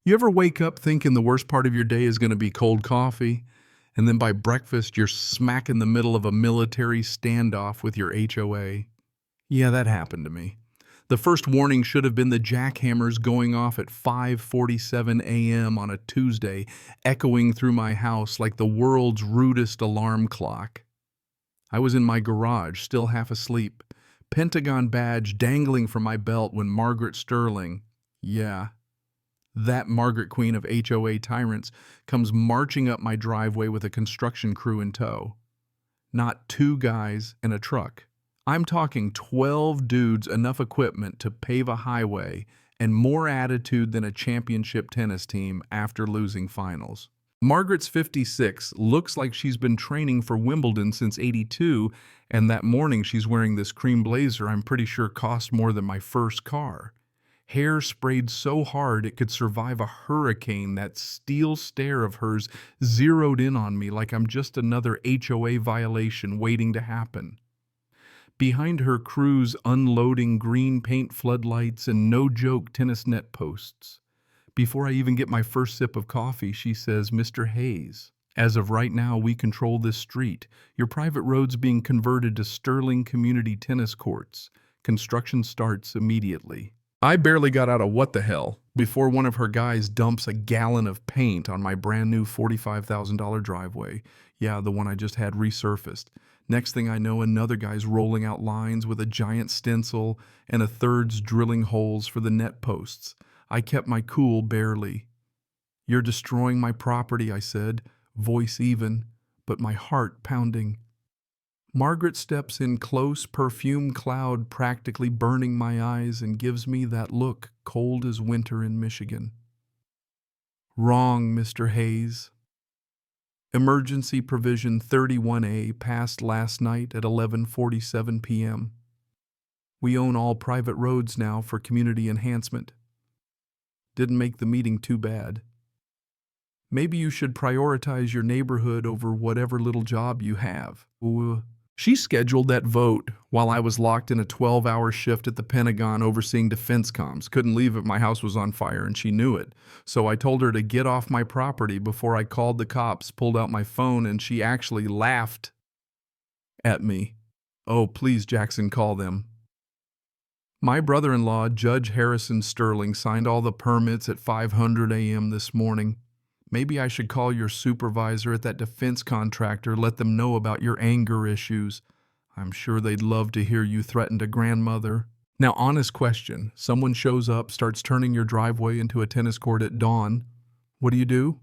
You ever wake up thinking the worst part of your day is going to be cold coffee, and then by breakfast you're smack in the middle of a military standoff with your HOA? Yeah, that happened to me. The first warning should have been the jackhammers going off at 5:47 a.m. on a Tuesday, echoing through my house like the world's rudest alarm clock. I was in my garage, still half asleep, Pentagon badge dangling from my belt when Margaret Sterling, yeah, that Margaret Queen of HOA tyrants, comes marching up my driveway with a construction crew in tow. Not two guys and a truck. I'm talking 12 dudes, enough equipment to pave a highway, and more attitude than a championship tennis team after losing finals. Margaret's 56, looks like she's been training for Wimbledon since '82, and that morning she's wearing this cream blazer I'm pretty sure cost more than my first car. Hair sprayed so hard it could survive a hurricane. That steel stare of hers zeroed in on me like I'm just another HOA violation waiting to happen. Behind her crew's unloading green paint floodlights and no-joke tennis net posts. Before I even get my first sip of coffee, she says, "Mr. Hayes, as of right now, we control this street. Your private road's being converted to Sterling Community Tennis Courts. Construction starts immediately." I barely got out of what the hell before one of her guys dumps a gallon of paint on my brand new $45,000 driveway. Yeah, the one I just had resurfaced. Next thing I know, another guy's rolling out lines with a giant stencil, and a third's drilling holes for the net posts. I kept my cool barely. "You're destroying my property," I said, voice even, but my heart pounding. Margaret steps in close, perfume cloud practically burning my eyes, and gives me that look cold as winter in Michigan. "Wrong, Mr. Hayes. Emergency Provision 31A passed last night at 11:47 p.m. We own all private roads now for community enhancement. Didn't make the meeting too bad. Maybe you should prioritize your neighborhood over whatever little job you have." She scheduled that vote while I was locked in a 12-hour shift at the Pentagon overseeing defense comms. Couldn't leave if my house was on fire, and she knew it. So I told her to get off my property before I called the cops, pulled out my phone, and she actually laughed at me. "Oh, please, Jackson, call them." My brother-in-law, Judge Harrison Sterling, signed all the permits at 5:00 a.m. this morning. Maybe I should call your supervisor at that defense contractor, let them know about your anger issues. I'm sure they'd love to hear you threaten a grandmother. Now, honest question. Someone shows up, starts turning your driveway into a tennis court at dawn. What do?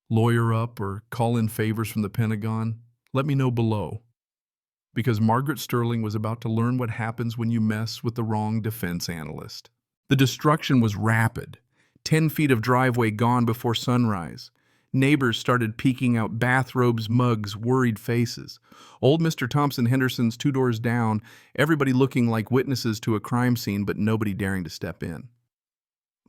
Lawyer up or call in favors from the Pentagon? Let me know below. Because Margaret Sterling was about to learn what happens when you mess with the wrong defense analyst. The destruction was rapid. 10 feet of driveway gone before sunrise. Neighbors started peeking out bathrobes, mugs, worried faces. Old Mr. Thompson Henderson's 2 doors down, everybody looking like witnesses to a crime scene, but nobody daring to step in.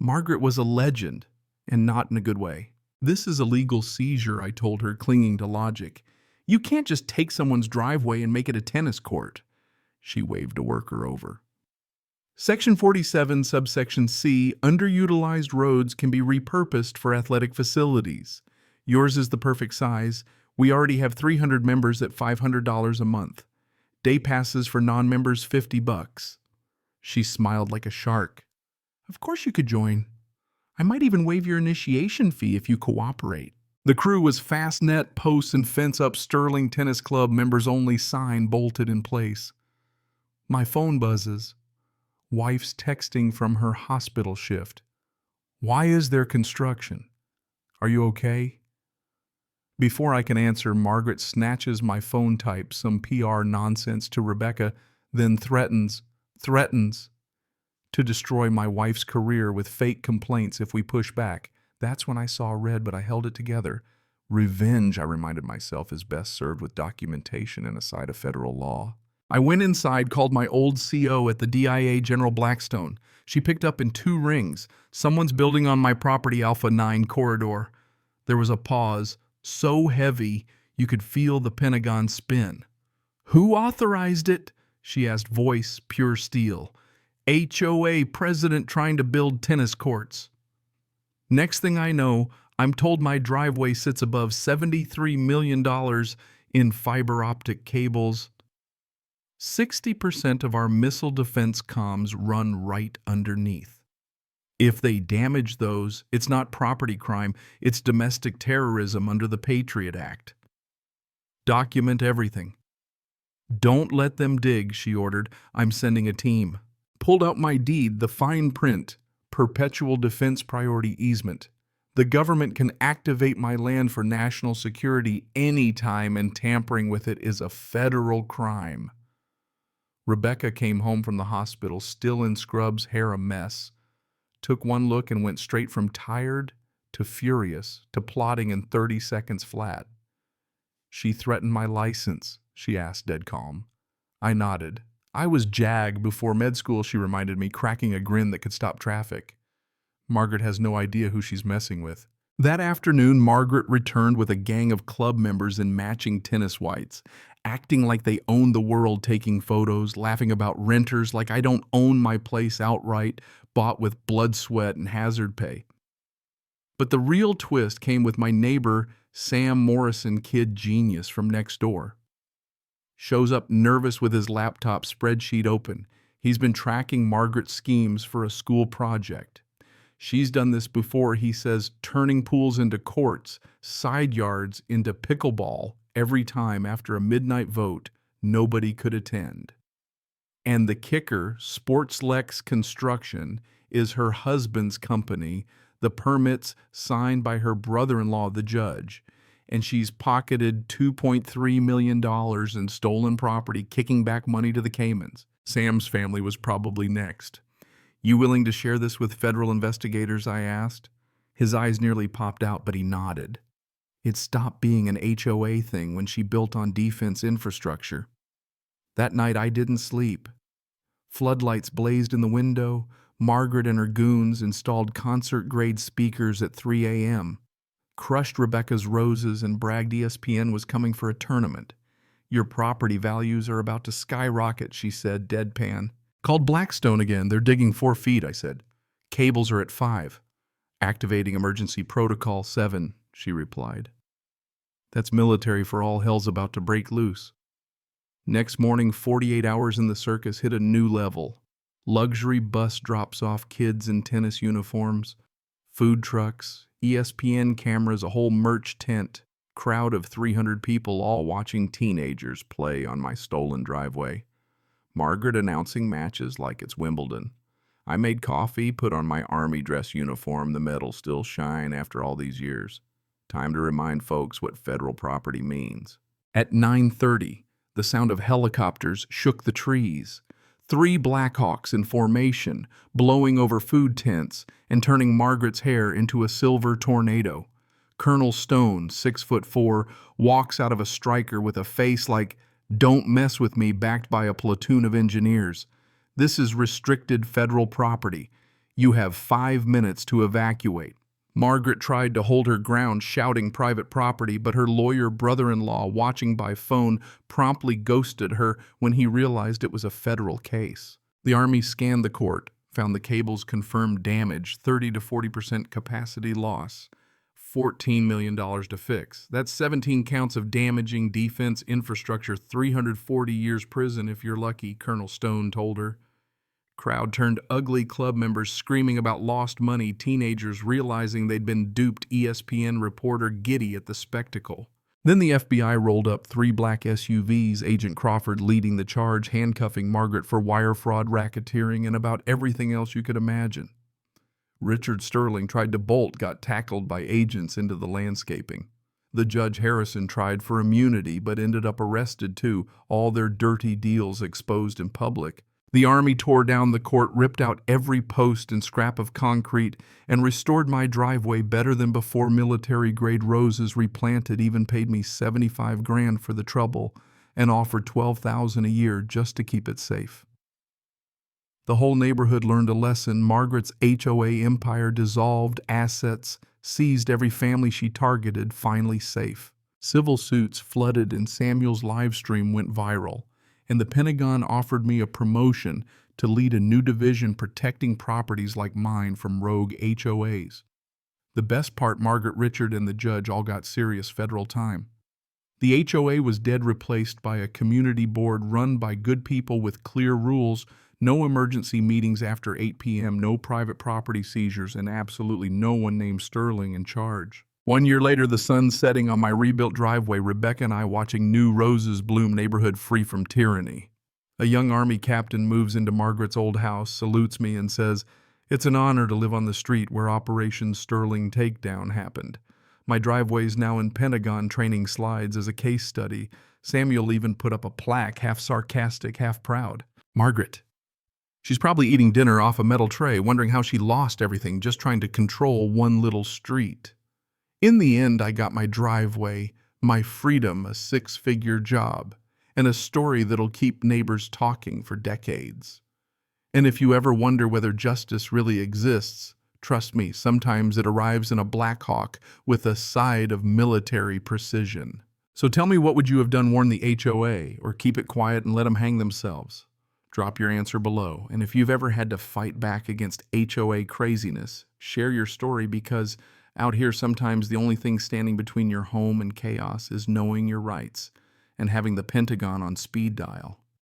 Margaret was a legend, and not in a good way. "This is a legal seizure," I told her, clinging to logic. "You can't just take someone's driveway and make it a tennis court." She waved a worker over. Section 47, subsection C, underutilized roads can be repurposed for athletic facilities. Yours is the perfect size. We already have 300 members at $500 a month. Day passes for non-members $50. She smiled like a shark. "Of course you could join. I might even waive your initiation fee if you cooperate." The crew was fast net, posts, and fence up Sterling Tennis Club members only sign bolted in place. My phone buzzes. Wife's texting from her hospital shift. "Why is there construction? Are you okay?" Before I can answer, Margaret snatches my phone type, some PR nonsense to Rebecca, then threatens to destroy my wife's career with fake complaints if we push back. That's when I saw red, but I held it together. Revenge, I reminded myself, is best served with documentation and a side of federal law. I went inside, called my old CO at the DIA, General Blackstone. She picked up in 2 rings. "Someone's building on my property, Alpha 9 corridor." There was a pause, so heavy you could feel the Pentagon spin. "Who authorized it?" she asked, voice pure steel. "HOA president trying to build tennis courts." Next thing I know, I'm told my driveway sits above $73 million in fiber optic cables. 60% of our missile defense comms run right underneath. If they damage those, it's not property crime, it's domestic terrorism under the Patriot Act. Document everything. Don't let them dig, she ordered. I'm sending a team. Pulled out my deed, the fine print, perpetual defense priority easement. The government can activate my land for national security anytime, and tampering with it is a federal crime. Rebecca came home from the hospital, still in scrubs, hair a mess. Took one look and went straight from tired to furious to plotting in 30 seconds flat. She threatened my license, she asked, dead calm. I nodded. I was JAG before med school, she reminded me, cracking a grin that could stop traffic. Margaret has no idea who she's messing with. That afternoon, Margaret returned with a gang of club members in matching tennis whites, acting like they owned the world, taking photos, laughing about renters like I don't own my place outright, bought with blood, sweat, and hazard pay. But the real twist came with my neighbor, Sam Morrison, kid genius from next door. Shows up nervous with his laptop spreadsheet open. He's been tracking Margaret's schemes for a school project. She's done this before, he says, turning pools into courts, side yards into pickleball every time after a midnight vote nobody could attend. And the kicker, Sportslex Construction, is her husband's company, the permits signed by her brother-in-law, the judge, and she's pocketed $2.3 million in stolen property, kicking back money to the Caymans. Sam's family was probably next. You willing to share this with federal investigators, I asked. His eyes nearly popped out, but he nodded. It stopped being an HOA thing when she built on defense infrastructure. That night I didn't sleep. Floodlights blazed in the window. Margaret and her goons installed concert-grade speakers at 3 a.m., crushed Rebecca's roses, and bragged ESPN was coming for a tournament. Your property values are about to skyrocket, she said, deadpan. Called Blackstone again. They're digging 4 feet, I said. Cables are at 5. Activating emergency protocol 7, she replied. That's military for all hell's about to break loose. Next morning, 48 hours in the circus hit a new level. Luxury bus drops off kids in tennis uniforms, food trucks, ESPN cameras, a whole merch tent, crowd of 300 people all watching teenagers play on my stolen driveway. Margaret announcing matches like it's Wimbledon. I made coffee, put on my army dress uniform, the medals still shine after all these years. Time to remind folks what federal property means. At 9:30, the sound of helicopters shook the trees. 3 Blackhawks in formation, blowing over food tents and turning Margaret's hair into a silver tornado. Colonel Stone, 6'4", walks out of a striker with a face like, "Don't mess with me," backed by a platoon of engineers. This is restricted federal property. You have 5 minutes to evacuate. Margaret tried to hold her ground, shouting private property, but her lawyer brother-in-law, watching by phone, promptly ghosted her when he realized it was a federal case. The Army scanned the court, found the cables confirmed damage, 30 to 40% capacity loss, $14 million to fix. That's 17 counts of damaging defense infrastructure, 340 years prison if you're lucky, Colonel Stone told her. Crowd turned ugly, club members screaming about lost money, teenagers realizing they'd been duped, ESPN reporter giddy at the spectacle. Then the FBI rolled up 3 black SUVs, Agent Crawford leading the charge, handcuffing Margaret for wire fraud, racketeering, and about everything else you could imagine. Richard Sterling tried to bolt, got tackled by agents into the landscaping. The Judge Harrison tried for immunity but ended up arrested too, all their dirty deals exposed in public. The Army tore down the court, ripped out every post and scrap of concrete, and restored my driveway better than before. Military-grade roses replanted, even paid me $75 grand for the trouble, and offered $12,000 a year just to keep it safe. The whole neighborhood learned a lesson. Margaret's HOA empire dissolved, assets seized, every family she targeted finally safe. Civil suits flooded and Samuel's live stream went viral, and the Pentagon offered me a promotion to lead a new division protecting properties like mine from rogue HOAs. The best part, Margaret, Richard, and the judge all got serious federal time. The HOA was dead replaced by a community board run by good people with clear rules, no emergency meetings after 8 p.m., no private property seizures, and absolutely no one named Sterling in charge. 1 year later, the sun setting on my rebuilt driveway, Rebecca and I watching new roses bloom, neighborhood free from tyranny. A young Army captain moves into Margaret's old house, salutes me, and says, "It's an honor to live on the street where Operation Sterling Takedown happened. My driveway's now in Pentagon training slides as a case study. Samuel even put up a plaque, half sarcastic, half proud. Margaret. She's probably eating dinner off a metal tray, wondering how she lost everything just trying to control one little street. In the end, I got my driveway, my freedom, a six-figure job, and a story that'll keep neighbors talking for decades. And if you ever wonder whether justice really exists, trust me, sometimes it arrives in a Black Hawk with a side of military precision. So tell me, what would you have done? Warn the HOA or keep it quiet and let them hang themselves? Drop your answer below. And if you've ever had to fight back against HOA craziness, share your story, because out here sometimes the only thing standing between your home and chaos is knowing your rights and having the Pentagon on speed dial.